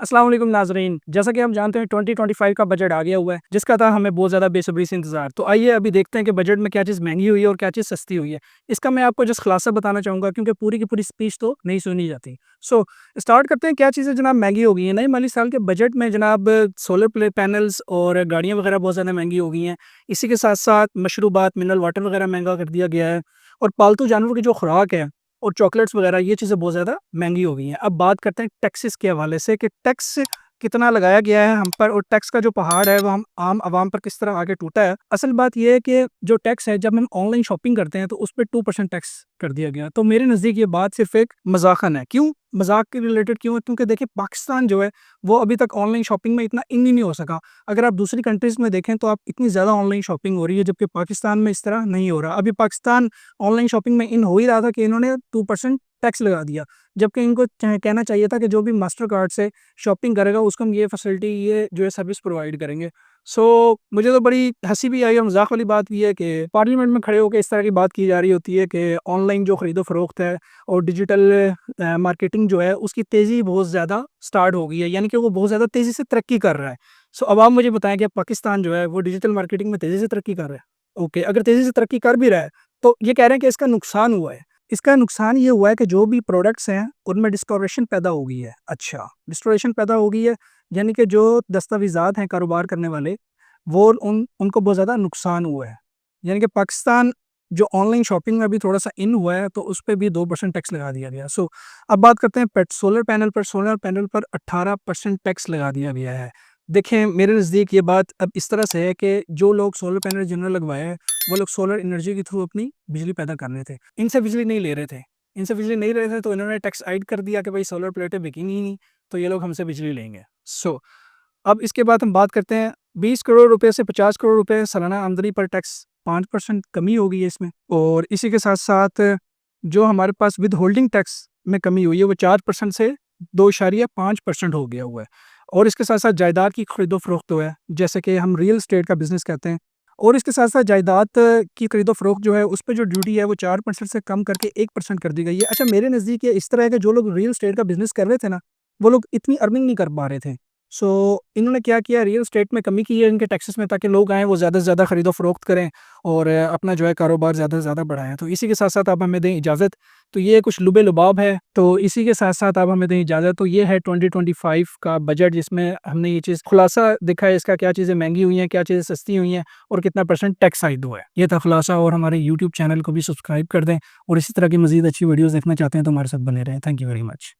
अस्सलाम वालेकुम नाज़रीन, जैसा कि हम जानते हैं 2025 का बजट आ गया हुआ है, जिसका था हमें बहुत ज़्यादा बेसब्री से इंतज़ार। तो आइए अभी देखते हैं कि बजट में क्या चीज़ महँगी हुई है और क्या चीज़ सस्ती हुई है। इसका मैं आपको जस्ट खुलासा बताना चाहूँगा क्योंकि पूरी की पूरी स्पीच तो नहीं सुनी जाती। सो स्टार्ट करते हैं, क्या चीज़ें जनाब महँगी हो गई हैं। नए माली साल के बजट में जनाब सोलर प्ले पैनल्स और गाड़ियाँ वगैरह बहुत ज़्यादा महँगी हो गई हैं। इसी के साथ-साथ मशरूबात, मिनरल वाटर वगैरह महँगा कर दिया गया है और पालतू जानवरों की जो खुराक है और चॉकलेट्स वगैरह, ये चीज़ें बहुत ज़्यादा महँगी हो गई हैं। अब बात करते हैं टैक्सेस के हवाले से कि टैक्स कितना लगाया गया है हम पर और टैक्स का जो पहाड़ है वो हम आम आवाम पर किस तरह आके टूटा है। असल बात ये है कि जो टैक्स है, जब हम ऑनलाइन शॉपिंग करते हैं तो उस पे 2% टैक्स कर दिया गया। तो मेरे नज़दीक ये बात सिर्फ़ एक मज़ाक़न है। क्यों? मज़ाक के रिलेटेड क्यों है? क्योंकि देखिए, पाकिस्तान जो है वो अभी तक ऑनलाइन शॉपिंग में इतना इन ही नहीं हो सका। अगर आप दूसरी कंट्रीज़ में देखें तो आप इतनी ज़्यादा ऑनलाइन शॉपिंग हो रही है, जबकि पाकिस्तान में इस तरह नहीं हो रहा। अभी पाकिस्तान ऑनलाइन शॉपिंग में इन हो ही रहा था कि इन्होंने 2% टैक्स लगा दिया। जबकि इनको कहना चाहिए था कि जो भी मास्टर कार्ड से शॉपिंग करेगा उसको हम ये फैसिलिटी, ये जो है सर्विस प्रोवाइड करेंगे। सो मुझे तो बड़ी हँसी भी आई और मज़ाक वाली बात ये है कि पार्लियामेंट में खड़े होके इस तरह की बात की जा रही होती है कि ऑनलाइन जो ख़रीदो-फ़रोख्त है और डिजिटल मार्केटिंग जो है उसकी तेज़ी बहुत ज़्यादा स्टार्ट हो गई है, यानी कि वो बहुत ज़्यादा तेज़ी से तरक्की कर रहा है। सो अब आप मुझे बताएँ कि पाकिस्तान जो है वो डिजिटल मार्केटिंग में तेज़ी से तरक्की कर रहा है? ओके, अगर तेज़ी से तरक्की कर भी रहा है तो ये कह रहे हैं कि इसका नुकसान हुआ है। इसका नुकसान ये हुआ है कि जो भी प्रोडक्ट्स हैं, उनमें डिस्टोरेशन पैदा हो गई है। अच्छा, डिस्टोरेशन पैदा हो गई है, यानी कि जो दस्तावेज़ात हैं कारोबार करने वाले, वो उनको बहुत ज़्यादा नुकसान हुआ है। यानी कि पाकिस्तान जो ऑनलाइन शॉपिंग में अभी थोड़ा-सा इन हुआ है, तो उस पे भी 2% टैक्स लगा दिया गया। सो अब बात करते हैं सोलर पैनल पर 18% टैक्स लगा दिया गया है। देखें, मेरे नज़दीक ये बात अब इस तरह से है कि जो लोग सोलर पैनल जिन्होंने लगवाए हैं, वो लोग सोलर एनर्जी के थ्रू अपनी बिजली पैदा कर रहे थे। इनसे बिजली नहीं ले रहे थे। इनसे बिजली नहीं ले रहे थे तो इन्होंने टैक्स आइड कर दिया कि भाई सोलर प्लेटें बिकेंगी ही नहीं, तो ये लोग हमसे बिजली लेंगे। सो अब इसके बाद हम बात करते हैं, 20 करोड़ रुपए से 50 करोड़ रुपए सालाना आमदनी पर टैक्स, 5% कमी हो गई है इसमें। और इसी के साथ-साथ जो हमारे पास विथहोल्डिंग टैक्स में कमी हुई है वो 4% से 2.5% हो गया हुआ है। और इसके साथ-साथ जायदाद की खरीदो-फरोख्त जो है, जैसे कि हम रियल एस्टेट का बिज़नेस कहते हैं, और इसके साथ-साथ जायदाद की खरीदो-फरोख्त जो है, उस पे जो ड्यूटी है वो 4% से कम करके 1% कर दी गई है। अच्छा, मेरे नज़दीक ये इस तरह है कि जो लोग रियल एस्टेट का बिज़नेस कर रहे थे ना, वो लोग इतनी अर्निंग नहीं कर पा रहे थे। सो इन्होंने क्या किया, रियल एस्टेट में कमी की है इनके टैक्सेस में, ताकि लोग आएँ, वो ज़्यादा से ज़्यादा खरीदो-फरोख्त करें और अपना जो है कारोबार ज़्यादा से ज़्यादा बढ़ाएँ। तो इसी के साथ-साथ आप हमें दें इजाज़त। तो ये कुछ लुबे-लुबाब है, तो इसी के साथ-साथ आप हमें दें इजाज़त। तो ये है 2025 का बजट, जिसमें हमने ये चीज़ खुलासा देखा है इसका, क्या चीज़ें महँगी हुई हैं, क्या चीज़ें सस्ती हुई हैं और कितना परसेंट टैक्स आइड हुआ है। ये था खुलासा, और हमारे यूट्यूब चैनल को भी सब्सक्राइब कर दें और इसी तरह की मज़ीद अच्छी वीडियोज़ देखना चाहते हैं तो हमारे साथ बने रहें। Thank you very much.